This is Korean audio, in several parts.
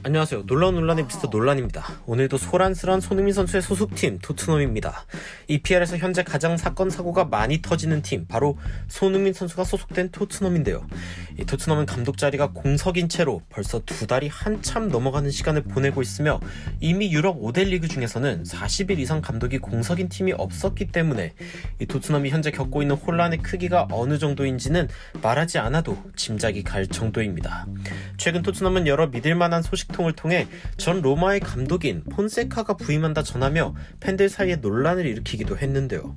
안녕하세요. 놀라운 논란의 미스터 논란입니다. 오늘도 소란스러운 손흥민 선수의 소속팀 토트넘입니다. EPL에서 현재 가장 사건 사고가 많이 터지는 팀, 바로 손흥민 선수가 소속된 토트넘인데요. 이 토트넘은 감독 자리가 공석인 채로 벌써 2달이 한참 넘어가는 시간을 보내고 있으며 이미 유럽 5대 리그 중에서는 40일 이상 감독이 공석인 팀이 없었기 때문에 이 토트넘이 현재 겪고 있는 혼란의 크기가 어느 정도인지는 말하지 않아도 짐작이 갈 정도입니다. 최근 토트넘은 여러 믿을만한 소식통을 통해 전 로마의 감독인 폰세카가 부임한다 전하며 팬들 사이에 논란을 일으키기도 했는데요.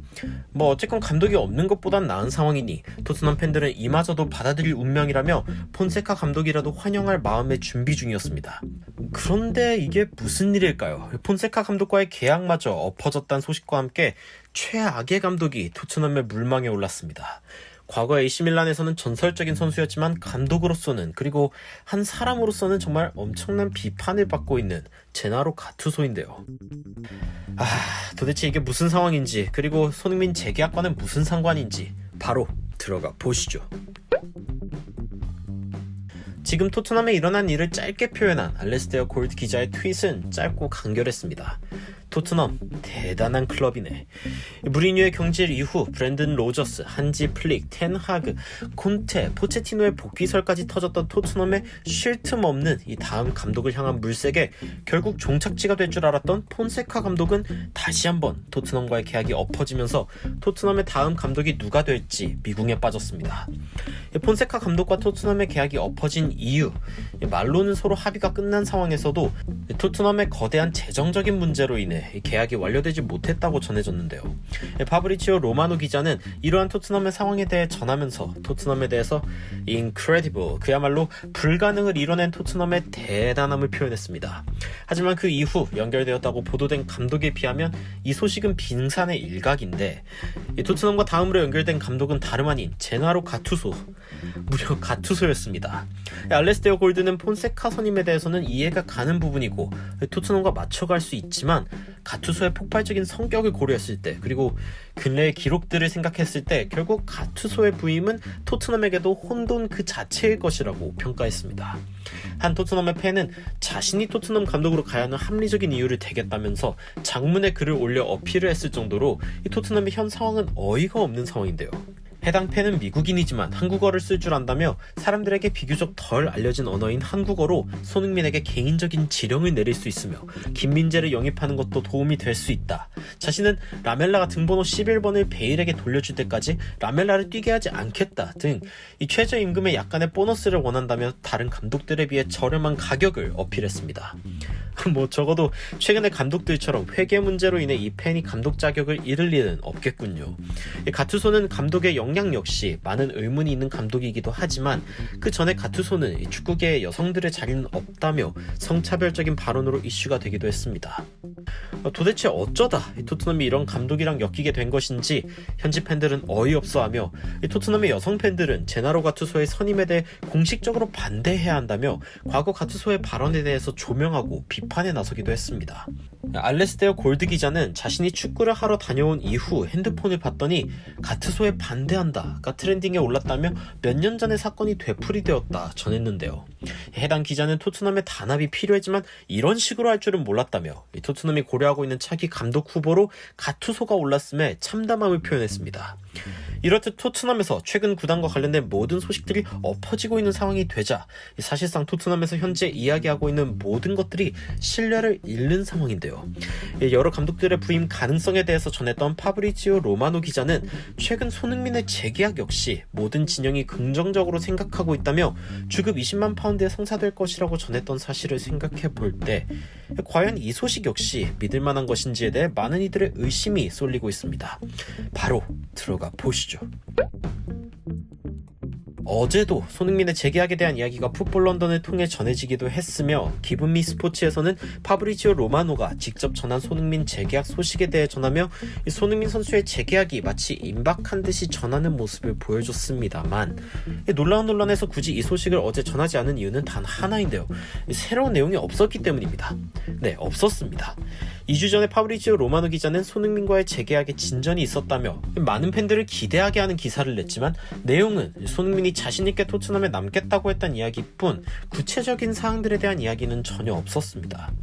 어쨌건 감독이 없는 것보단 나은 상황이니 토트넘 팬들은 이마저도 받아들일 운명이라며 폰세카 감독이라도 환영할 마음의 준비 중이었습니다. 그런데 이게 무슨 일일까요? 폰세카 감독과의 계약마저 엎어졌다는 소식과 함께 최악의 감독이 토트넘의 물망에 올랐습니다. 과거 AC밀란에서는 전설적인 선수였지만 감독으로서는, 그리고 한 사람으로서는 정말 엄청난 비판을 받고 있는 제나로 가투소인데요. 도대체 이게 무슨 상황인지, 그리고 손흥민 재계약과는 무슨 상관인지 바로 들어가 보시죠. 지금 토트넘에 일어난 일을 짧게 표현한 알레스테어 골드 기자의 트윗은 짧고 간결했습니다. 토트넘 대단한 클럽이네. 무리뉴의 경질 이후 브랜든 로저스, 한지 플릭, 텐하그, 콘테, 포체티노의 복귀설까지 터졌던 토트넘의 쉴 틈 없는 이 다음 감독을 향한 물색에 결국 종착지가 될 줄 알았던 폰세카 감독은 다시 한번 토트넘과의 계약이 엎어지면서 토트넘의 다음 감독이 누가 될지 미궁에 빠졌습니다. 폰세카 감독과 토트넘의 계약이 엎어진 이유, 말로는 서로 합의가 끝난 상황에서도 토트넘의 거대한 재정적인 문제로 인해 계약이 완료되지 못했다고 전해졌는데요. 파브리치오 로마노 기자는 이러한 토트넘의 상황에 대해 전하면서 토트넘에 대해서 incredible, 그야말로 불가능을 이뤄낸 토트넘의 대단함을 표현했습니다. 하지만 그 이후 연결되었다고 보도된 감독에 비하면 이 소식은 빙산의 일각인데, 토트넘과 다음으로 연결된 감독은 다름 아닌 제나로 가투소, 무려 가투소였습니다. 알레스테어 골드는 폰세카 선임에 대해서는 이해가 가는 부분이고 토트넘과 맞춰갈 수 있지만 가투소의 폭발적인 성격을 고려했을 때, 그리고 근래의 기록들을 생각했을 때 결국 가투소의 부임은 토트넘에게도 혼돈 그 자체일 것이라고 평가했습니다. 한 토트넘의 팬은 자신이 토트넘 감독으로 가야 하는 합리적인 이유를 대겠다면서 장문에 글을 올려 어필을 했을 정도로 이 토트넘의 현 상황은 어이가 없는 상황인데요. 해당 팬은 미국인이지만 한국어를 쓸 줄 안다며 사람들에게 비교적 덜 알려진 언어인 한국어로 손흥민에게 개인적인 지령을 내릴 수 있으며 김민재를 영입하는 것도 도움이 될 수 있다. 자신은 라멜라가 등번호 11번을 베일에게 돌려줄 때까지 라멜라를 뛰게 하지 않겠다 등 이 최저임금의 약간의 보너스를 원한다며 다른 감독들에 비해 저렴한 가격을 어필했습니다. 적어도 최근의 감독들처럼 회계 문제로 인해 이 팬이 감독 자격을 잃을 일은 없겠군요. 가투소는 감독의 역량 역시 많은 의문이 있는 감독이기도 하지만 그 전에 가투소는 축구계의 여성들의 자리는 없다며 성차별적인 발언으로 이슈가 되기도 했습니다. 도대체 어쩌다 토트넘이 이런 감독이랑 엮이게 된 것인지 현지 팬들은 어이없어하며 토트넘의 여성 팬들은 제나로 가투소의 선임에 대해 공식적으로 반대해야 한다며 과거 가투소의 발언에 대해서 조명하고 비판에 나서기도 했습니다. 알레스테어 골드 기자는 자신이 축구를 하러 다녀온 이후 핸드폰을 봤더니 가투소에 반대한다가 트렌딩에 올랐다며 몇 년 전의 사건이 되풀이되었다 전했는데요. 해당 기자는 토트넘의 단합이 필요했지만 이런 식으로 할 줄은 몰랐다며 토트넘이 고려하고 있는 차기 감독 후보로 가투소가 올랐음에 참담함을 표현했습니다. 이렇듯 토트넘에서 최근 구단과 관련된 모든 소식들이 엎어지고 있는 상황이 되자 사실상 토트넘에서 현재 이야기하고 있는 모든 것들이 신뢰를 잃는 상황인데요. 여러 감독들의 부임 가능성에 대해서 전했던 파브리치오 로마노 기자는 최근 손흥민의 재계약 역시 모든 진영이 긍정적으로 생각하고 있다며 주급 20만 파운드에 성사될 것이라고 전했던 사실을 생각해 볼 때 과연 이 소식 역시 믿을 만한 것인지에 대해 많은 이들의 의심이 쏠리고 있습니다. 바로 들어가 보시죠. 어제도 손흥민의 재계약에 대한 이야기가 풋볼 런던을 통해 전해지기도 했으며 기분미 스포츠에서는 파브리치오 로마노가 직접 전한 손흥민 재계약 소식에 대해 전하며 손흥민 선수의 재계약이 마치 임박한 듯이 전하는 모습을 보여줬습니다만 놀라운 논란에서 굳이 이 소식을 어제 전하지 않은 이유는 단 하나인데요. 새로운 내용이 없었기 때문입니다. 네, 없었습니다. 2주 전에 파브리지오 로마노 기자는 손흥민과의 재계약에 진전이 있었다며 많은 팬들을 기대하게 하는 기사를 냈지만 내용은 손흥민이 자신있게 토트넘에 남겠다고 했던 이야기뿐 구체적인 사항들에 대한 이야기는 전혀 없었습니다.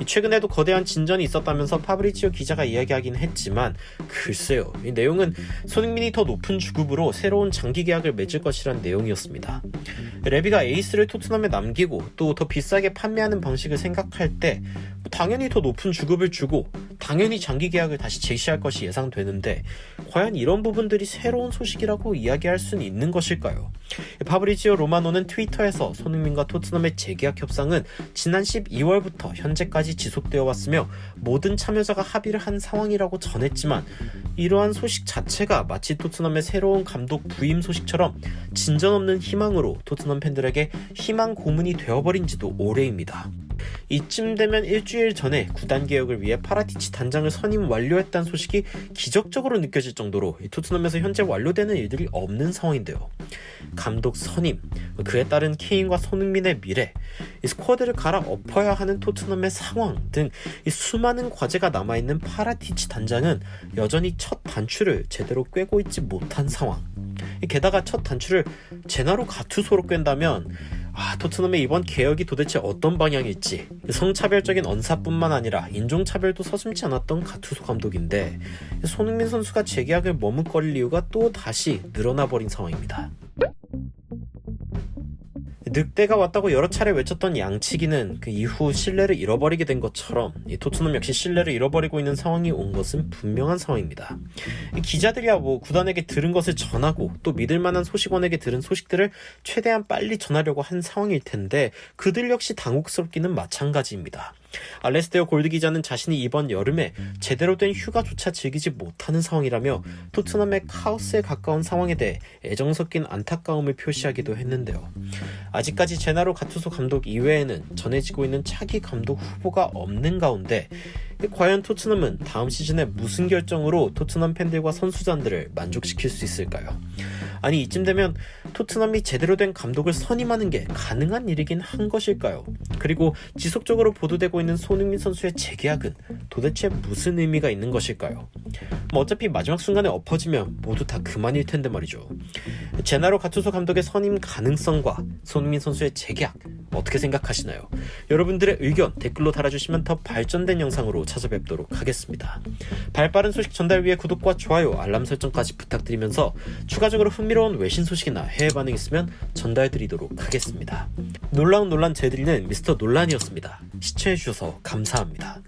최근에도 거대한 진전이 있었다면서 파브리지오 기자가 이야기하긴 했지만 글쎄요, 이 내용은 손흥민이 더 높은 주급으로 새로운 장기 계약을 맺을 것이란 내용이었습니다. 레비가 에이스를 토트넘에 남기고 또 더 비싸게 판매하는 방식을 생각할 때 당연히 더 높은 주급을 주고 당연히 장기 계약을 다시 제시할 것이 예상되는데 과연 이런 부분들이 새로운 소식이라고 이야기할 수는 있는 것일까요? 파브리지오 로마노는 트위터에서 손흥민과 토트넘의 재계약 협상은 지난 12월부터 현재까지 지속되어 왔으며 모든 참여자가 합의를 한 상황이라고 전했지만 이러한 소식 자체가 마치 토트넘의 새로운 감독 부임 소식처럼 진전 없는 희망으로 토트넘 팬들에게 희망 고문이 되어버린 지도 오래입니다. 이쯤 되면 일주일 전에 구단 개혁을 위해 파라티치 단장을 선임 완료했다는 소식이 기적적으로 느껴질 정도로 토트넘에서 현재 완료되는 일들이 없는 상황인데요. 감독 선임, 그에 따른 케인과 손흥민의 미래, 스쿼드를 갈아엎어야 하는 토트넘의 상황 등 수많은 과제가 남아있는 파라티치 단장은 여전히 첫 단추를 제대로 꿰고 있지 못한 상황. 게다가 첫 단추를 제나로 가투소로 꿰다면 토트넘의 이번 개혁이 도대체 어떤 방향일지, 성차별적인 언사뿐만 아니라 인종차별도 서슴지 않았던 가투소 감독인데 손흥민 선수가 재계약을 머뭇거릴 이유가 또 다시 늘어나 버린 상황입니다. 늑대가 왔다고 여러 차례 외쳤던 양치기는 그 이후 신뢰를 잃어버리게 된 것처럼 이 토트넘 역시 신뢰를 잃어버리고 있는 상황이 온 것은 분명한 상황입니다. 기자들이야 구단에게 들은 것을 전하고 또 믿을만한 소식원에게 들은 소식들을 최대한 빨리 전하려고 한 상황일 텐데 그들 역시 당혹스럽기는 마찬가지입니다. 알레스테어 골드 기자는 자신이 이번 여름에 제대로 된 휴가조차 즐기지 못하는 상황이라며 토트넘의 카오스에 가까운 상황에 대해 애정 섞인 안타까움을 표시하기도 했는데요. 아직까지 제나로 가투소 감독 이외에는 전해지고 있는 차기 감독 후보가 없는 가운데 과연 토트넘은 다음 시즌에 무슨 결정으로 토트넘 팬들과 선수단들을 만족시킬 수 있을까요? 아니 이쯤 되면 토트넘이 제대로 된 감독을 선임하는 게 가능한 일이긴 한 것일까요? 그리고 지속적으로 보도되고 있는 손흥민 선수의 재계약은 도대체 무슨 의미가 있는 것일까요? 어차피 마지막 순간에 엎어지면 모두 다 그만일 텐데 말이죠. 제나로 가투소 감독의 선임 가능성과 손흥민 선수의 재계약 어떻게 생각하시나요? 여러분들의 의견 댓글로 달아주시면 더 발전된 영상으로 찾아뵙도록 하겠습니다. 발빠른 소식 전달 위해 구독과 좋아요, 알람 설정까지 부탁드리면서 추가적으로 흥미로운 외신 소식이나 해외 반응 있으면 전달드리도록 하겠습니다. 놀라운 논란 재드리는 미스터 논란이었습니다. 시청해주셔서 감사합니다.